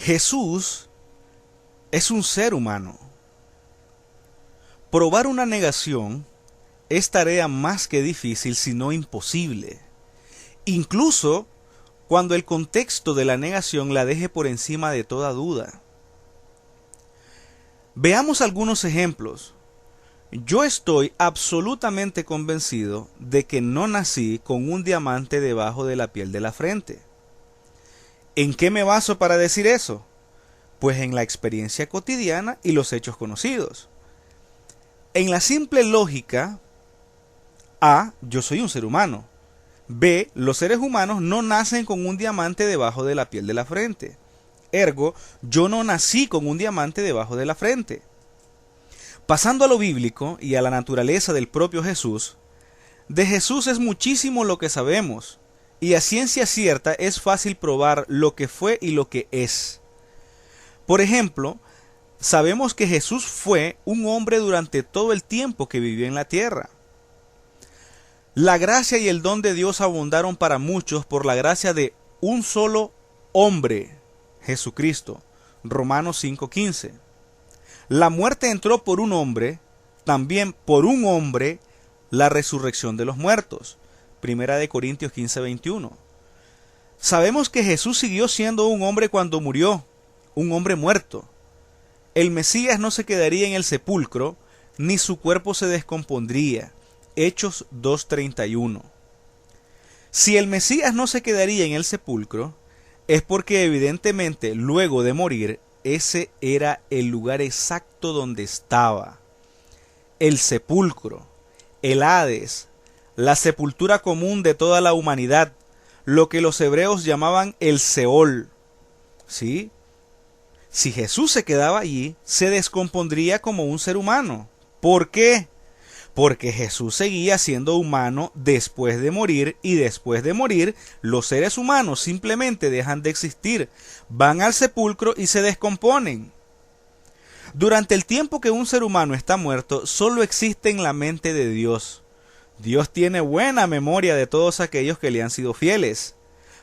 Jesús es un ser humano. Probar una negación es tarea más que difícil, si no imposible. Incluso cuando el contexto de la negación la deje por encima de toda duda. Veamos algunos ejemplos. Yo estoy absolutamente convencido de que no nací con un diamante debajo de la piel de la frente. ¿En qué me baso para decir eso? Pues en la experiencia cotidiana y los hechos conocidos. En la simple lógica, A, yo soy un ser humano. B, los seres humanos no nacen con un diamante debajo de la piel de la frente. Ergo, yo no nací con un diamante debajo de la frente. Pasando a lo bíblico y a la naturaleza del propio Jesús, de Jesús es muchísimo lo que sabemos, y a ciencia cierta es fácil probar lo que fue y lo que es. Por ejemplo, sabemos que Jesús fue un hombre durante todo el tiempo que vivió en la tierra. La gracia y el don de Dios abundaron para muchos por la gracia de un solo hombre, Jesucristo. Romanos 5:15. La muerte entró por un hombre, también por un hombre la resurrección de los muertos. Primera de Corintios 15:21. Sabemos que Jesús siguió siendo un hombre cuando murió, un hombre muerto. El Mesías no se quedaría en el sepulcro, ni su cuerpo se descompondría. Hechos 2:31. Si el Mesías no se quedaría en el sepulcro, es porque evidentemente luego de morir, ese era el lugar exacto donde estaba. El sepulcro, el Hades, la sepultura común de toda la humanidad, lo que los hebreos llamaban el Seol. ¿Sí? Si Jesús se quedaba allí, se descompondría como un ser humano. ¿Por qué? Porque Jesús seguía siendo humano después de morir, y después de morir, los seres humanos simplemente dejan de existir, van al sepulcro y se descomponen. Durante el tiempo que un ser humano está muerto, solo existe en la mente de Dios. Dios tiene buena memoria de todos aquellos que le han sido fieles.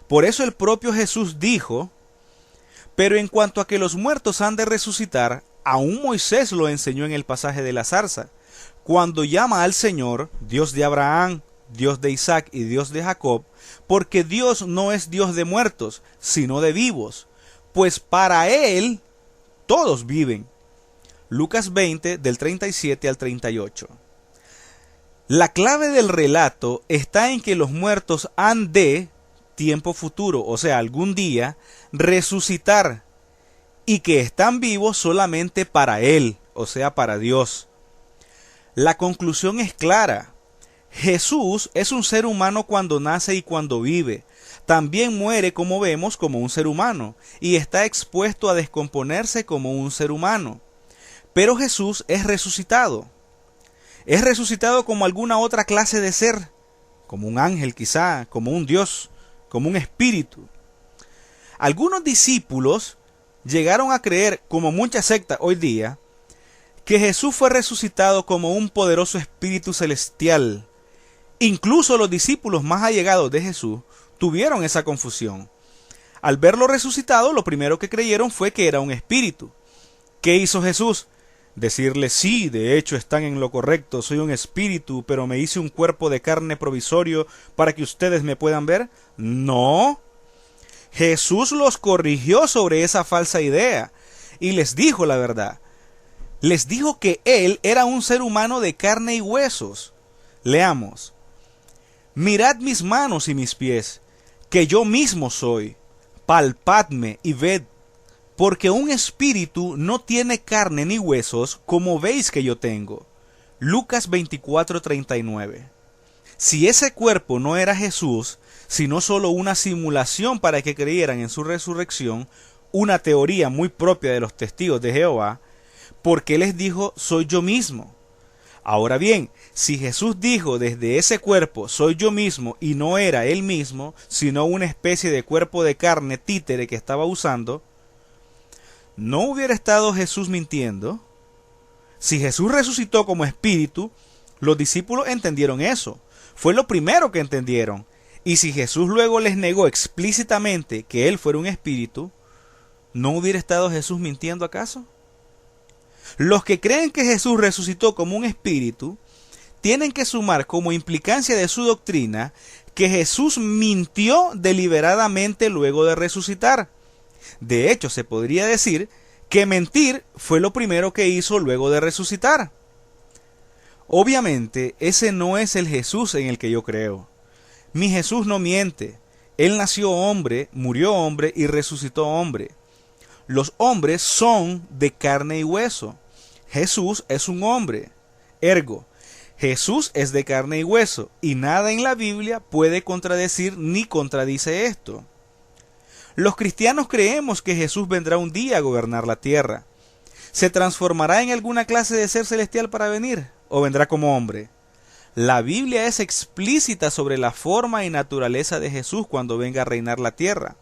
Por eso el propio Jesús dijo: pero en cuanto a que los muertos han de resucitar, aún Moisés lo enseñó en el pasaje de la zarza, cuando llama al Señor, Dios de Abraham, Dios de Isaac y Dios de Jacob, porque Dios no es Dios de muertos, sino de vivos, pues para Él todos viven. Lucas 20, del 37 al 38. La clave del relato está en que los muertos han de, tiempo futuro, o sea, algún día, resucitar, y que están vivos solamente para Él, o sea, para Dios. La conclusión es clara. Jesús es un ser humano cuando nace y cuando vive. También muere, como vemos, como un ser humano, y está expuesto a descomponerse como un ser humano. Pero Jesús es resucitado. Es resucitado como alguna otra clase de ser, como un ángel quizá, como un Dios, como un espíritu. Algunos discípulos llegaron a creer, como muchas sectas hoy día, que Jesús fue resucitado como un poderoso espíritu celestial. Incluso los discípulos más allegados de Jesús tuvieron esa confusión. Al verlo resucitado, lo primero que creyeron fue que era un espíritu. ¿Qué hizo Jesús? Decirle: sí, de hecho están en lo correcto, soy un espíritu, pero me hice un cuerpo de carne provisorio para que ustedes me puedan ver. No. Jesús los corrigió sobre esa falsa idea y les dijo la verdad. Les dijo que Él era un ser humano de carne y huesos. Leamos: mirad mis manos y mis pies, que yo mismo soy. Palpadme y ved, porque un espíritu no tiene carne ni huesos, como veis que yo tengo. Lucas 24:39. Si ese cuerpo no era Jesús, sino solo una simulación para que creyeran en su resurrección, una teoría muy propia de los testigos de Jehová, ¿por qué les dijo: soy yo mismo? Ahora bien, si Jesús dijo desde ese cuerpo: soy yo mismo, y no era él mismo, sino una especie de cuerpo de carne títere que estaba usando, ¿no hubiera estado Jesús mintiendo? Si Jesús resucitó como espíritu, los discípulos entendieron eso. Fue lo primero que entendieron. Y si Jesús luego les negó explícitamente que él fuera un espíritu, ¿No hubiera estado Jesús mintiendo acaso? Los que creen que Jesús resucitó como un espíritu, tienen que sumar como implicancia de su doctrina que Jesús mintió deliberadamente luego de resucitar. De hecho, se podría decir que mentir fue lo primero que hizo luego de resucitar. Obviamente, ese no es el Jesús en el que yo creo. Mi Jesús no miente. Él nació hombre, murió hombre y resucitó hombre. Los hombres son de carne y hueso. Jesús es un hombre. Ergo, Jesús es de carne y hueso, y nada en la Biblia puede contradecir ni contradice esto. Los cristianos creemos que Jesús vendrá un día a gobernar la tierra. ¿Se transformará en alguna clase de ser celestial para venir? ¿O vendrá como hombre? La Biblia es explícita sobre la forma y naturaleza de Jesús cuando venga a reinar la tierra.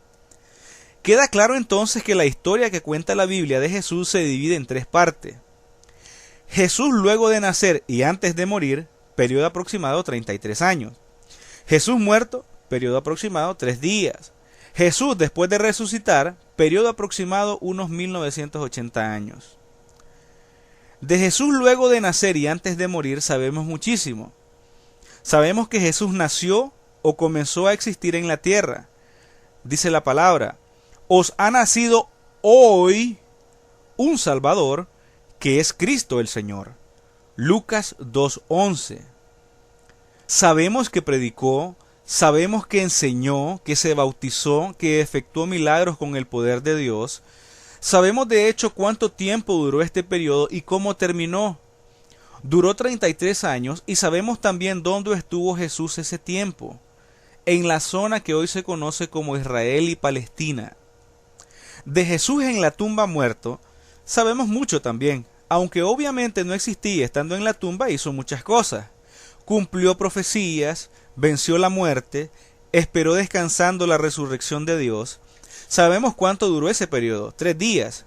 Queda claro entonces que la historia que cuenta la Biblia de Jesús se divide en tres partes. Jesús luego de nacer y antes de morir, periodo aproximado 33 años. Jesús muerto, periodo aproximado 3 días. Jesús después de resucitar, periodo aproximado unos 1980 años. De Jesús luego de nacer y antes de morir sabemos muchísimo. Sabemos que Jesús nació o comenzó a existir en la tierra. Dice la palabra, os ha nacido hoy un Salvador, que es Cristo el Señor. Lucas 2:11. Sabemos que predicó, sabemos que enseñó, que se bautizó, que efectuó milagros con el poder de Dios. Sabemos de hecho cuánto tiempo duró este periodo y cómo terminó. Duró 33 años y sabemos también dónde estuvo Jesús ese tiempo, en la zona que hoy se conoce como Israel y Palestina. De Jesús en la tumba muerto, sabemos mucho también, aunque obviamente no existía estando en la tumba, hizo muchas cosas. Cumplió profecías, venció la muerte, esperó descansando la resurrección de Dios. Sabemos cuánto duró ese periodo, 3 días.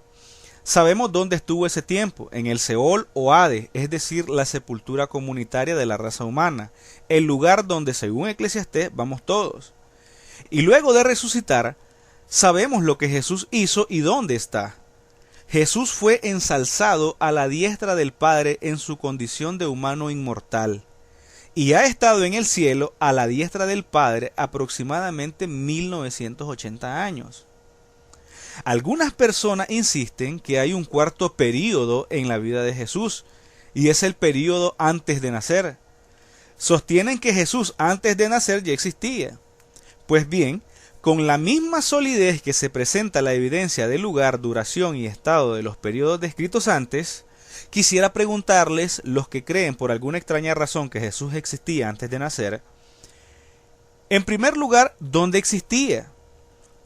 Sabemos dónde estuvo ese tiempo, en el Seol o Hades, es decir, la sepultura comunitaria de la raza humana, el lugar donde según Eclesiastés vamos todos. Y luego de resucitar, sabemos lo que Jesús hizo y dónde está. Jesús fue ensalzado a la diestra del Padre en su condición de humano inmortal, y ha estado en el cielo a la diestra del Padre aproximadamente 1980 años. Algunas personas insisten que hay un cuarto período en la vida de Jesús, y es el período antes de nacer. Sostienen que Jesús antes de nacer ya existía. Pues bien, con la misma solidez que se presenta la evidencia del lugar, duración y estado de los periodos descritos antes, quisiera preguntarles, los que creen por alguna extraña razón que Jesús existía antes de nacer, en primer lugar, ¿dónde existía?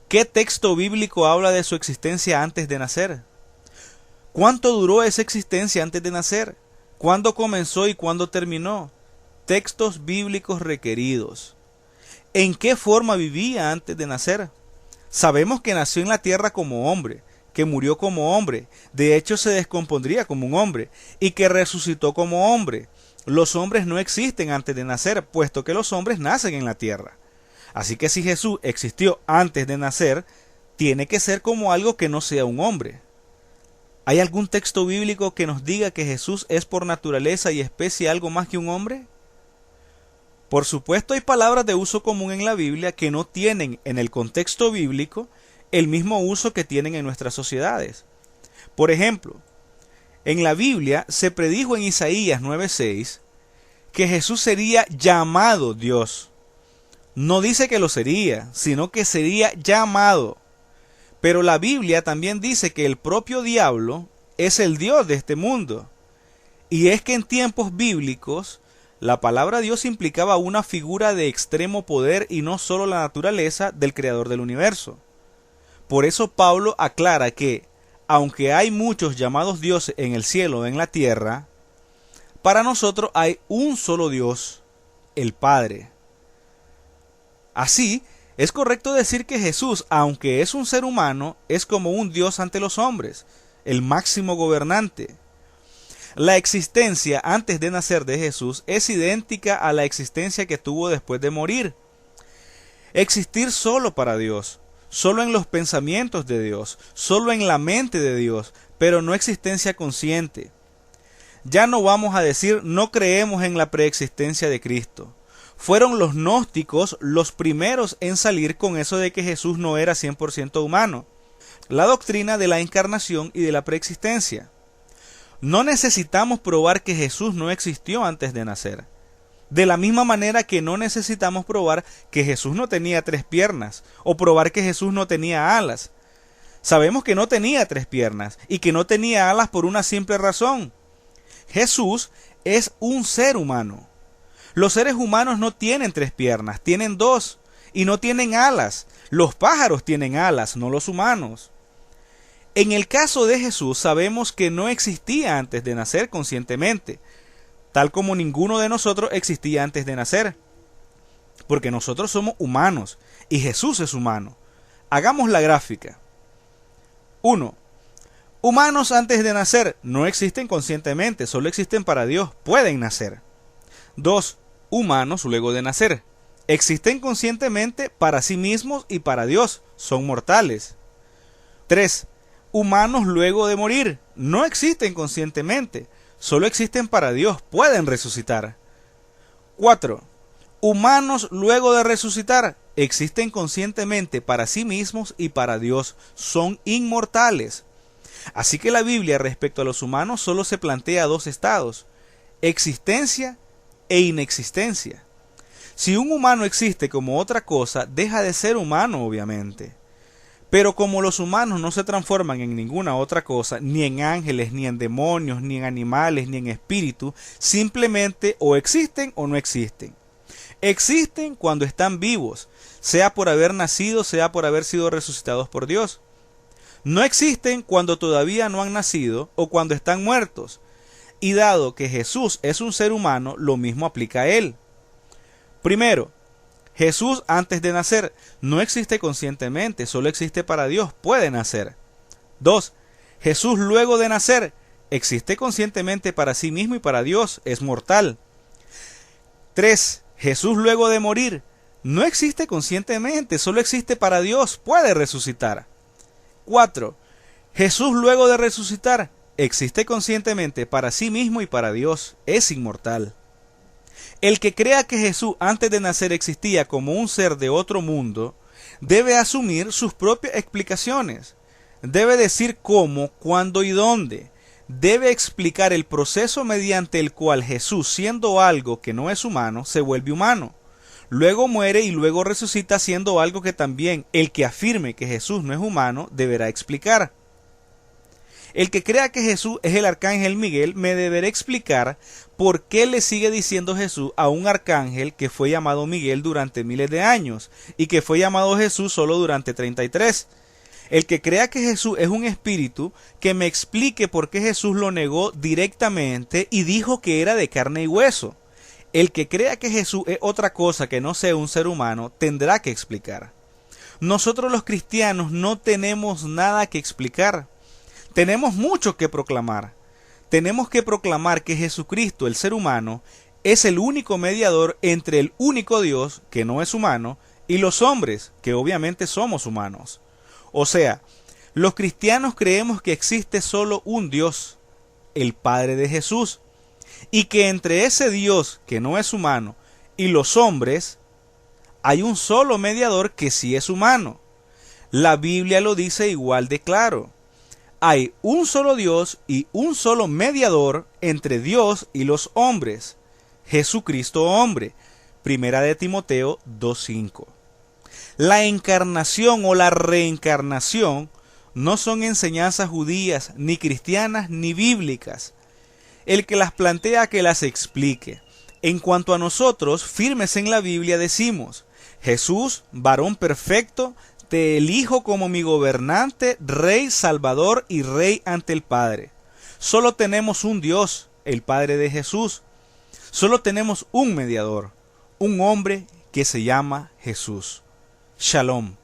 ¿Qué texto bíblico habla de su existencia antes de nacer? ¿Cuánto duró esa existencia antes de nacer? ¿Cuándo comenzó y cuándo terminó? Textos bíblicos requeridos. ¿En qué forma vivía antes de nacer? Sabemos que nació en la tierra como hombre, que murió como hombre, de hecho se descompondría como un hombre, y que resucitó como hombre. Los hombres no existen antes de nacer, puesto que los hombres nacen en la tierra. Así que si Jesús existió antes de nacer, tiene que ser como algo que no sea un hombre. ¿Hay algún texto bíblico que nos diga que Jesús es por naturaleza y especie algo más que un hombre? Por supuesto, hay palabras de uso común en la Biblia que no tienen en el contexto bíblico el mismo uso que tienen en nuestras sociedades. Por ejemplo, en la Biblia se predijo en Isaías 9:6 que Jesús sería llamado Dios. No dice que lo sería, sino que sería llamado. Pero la Biblia también dice que el propio diablo es el Dios de este mundo. Y es que en tiempos bíblicos, la palabra Dios implicaba una figura de extremo poder y no solo la naturaleza del creador del universo. Por eso Pablo aclara que, aunque hay muchos llamados dioses en el cielo o en la tierra, para nosotros hay un solo Dios, el Padre. Así, es correcto decir que Jesús, aunque es un ser humano, es como un Dios ante los hombres, el máximo gobernante. La existencia antes de nacer de Jesús es idéntica a la existencia que tuvo después de morir. Existir solo para Dios, solo en los pensamientos de Dios, solo en la mente de Dios, pero no existencia consciente. Ya no vamos a decir no creemos en la preexistencia de Cristo. Fueron los gnósticos los primeros en salir con eso de que Jesús no era 100% humano. La doctrina de la encarnación y de la preexistencia. No necesitamos probar que Jesús no existió antes de nacer. De la misma manera que no necesitamos probar que Jesús no tenía 3 piernas o probar que Jesús no tenía alas. Sabemos que no tenía 3 piernas y que no tenía alas por una simple razón. Jesús es un ser humano. Los seres humanos no tienen 3 piernas, tienen 2 y no tienen alas. Los pájaros tienen alas, no los humanos. En el caso de Jesús sabemos que no existía antes de nacer conscientemente, tal como ninguno de nosotros existía antes de nacer, porque nosotros somos humanos y Jesús es humano. Hagamos la gráfica. 1. Humanos antes de nacer no existen conscientemente, solo existen para Dios, pueden nacer. 2. Humanos luego de nacer. Existen conscientemente para sí mismos y para Dios, son mortales. 3. Humanos luego de morir. No existen conscientemente, solo existen para Dios, pueden resucitar. 4. Humanos luego de resucitar. Existen conscientemente para sí mismos y para Dios, son inmortales. Así que la Biblia respecto a los humanos solo se plantea 2 estados: existencia e inexistencia. Si un humano existe como otra cosa, deja de ser humano, obviamente. Pero como los humanos no se transforman en ninguna otra cosa, ni en ángeles, ni en demonios, ni en animales, ni en espíritu, simplemente o existen o no existen. Existen cuando están vivos, sea por haber nacido, sea por haber sido resucitados por Dios. No existen cuando todavía no han nacido o cuando están muertos. Y dado que Jesús es un ser humano, lo mismo aplica a él. Primero, Jesús antes de nacer no existe conscientemente, solo existe para Dios, puede nacer. 2. Jesús luego de nacer existe conscientemente para sí mismo y para Dios, es mortal. 3. Jesús luego de morir no existe conscientemente, solo existe para Dios, puede resucitar. 4. Jesús luego de resucitar existe conscientemente para sí mismo y para Dios, es inmortal. El que crea que Jesús antes de nacer existía como un ser de otro mundo, debe asumir sus propias explicaciones. Debe decir cómo, cuándo y dónde. Debe explicar el proceso mediante el cual Jesús, siendo algo que no es humano, se vuelve humano. Luego muere y luego resucita siendo algo que también el que afirme que Jesús no es humano deberá explicar. El que crea que Jesús es el arcángel Miguel me deberá explicar por qué le sigue diciendo Jesús a un arcángel que fue llamado Miguel durante miles de años y que fue llamado Jesús solo durante 33. El que crea que Jesús es un espíritu, que me explique por qué Jesús lo negó directamente y dijo que era de carne y hueso. El que crea que Jesús es otra cosa que no sea un ser humano tendrá que explicar. Nosotros los cristianos no tenemos nada que explicar. Tenemos mucho que proclamar. Tenemos que proclamar que Jesucristo, el ser humano, es el único mediador entre el único Dios, que no es humano, y los hombres, que obviamente somos humanos. O sea, los cristianos creemos que existe solo un Dios, el Padre de Jesús, y que entre ese Dios, que no es humano, y los hombres, hay un solo mediador que sí es humano. La Biblia lo dice igual de claro. Hay un solo Dios y un solo mediador entre Dios y los hombres, Jesucristo hombre. Primera de Timoteo 2:5. La encarnación o la reencarnación no son enseñanzas judías, ni cristianas, ni bíblicas. El que las plantea que las explique. En cuanto a nosotros, firmes en la Biblia decimos: Jesús, varón perfecto, te elijo como mi gobernante, rey, salvador y rey ante el Padre. Solo tenemos un Dios, el Padre de Jesús. Solo tenemos un mediador, un hombre que se llama Jesús. Shalom.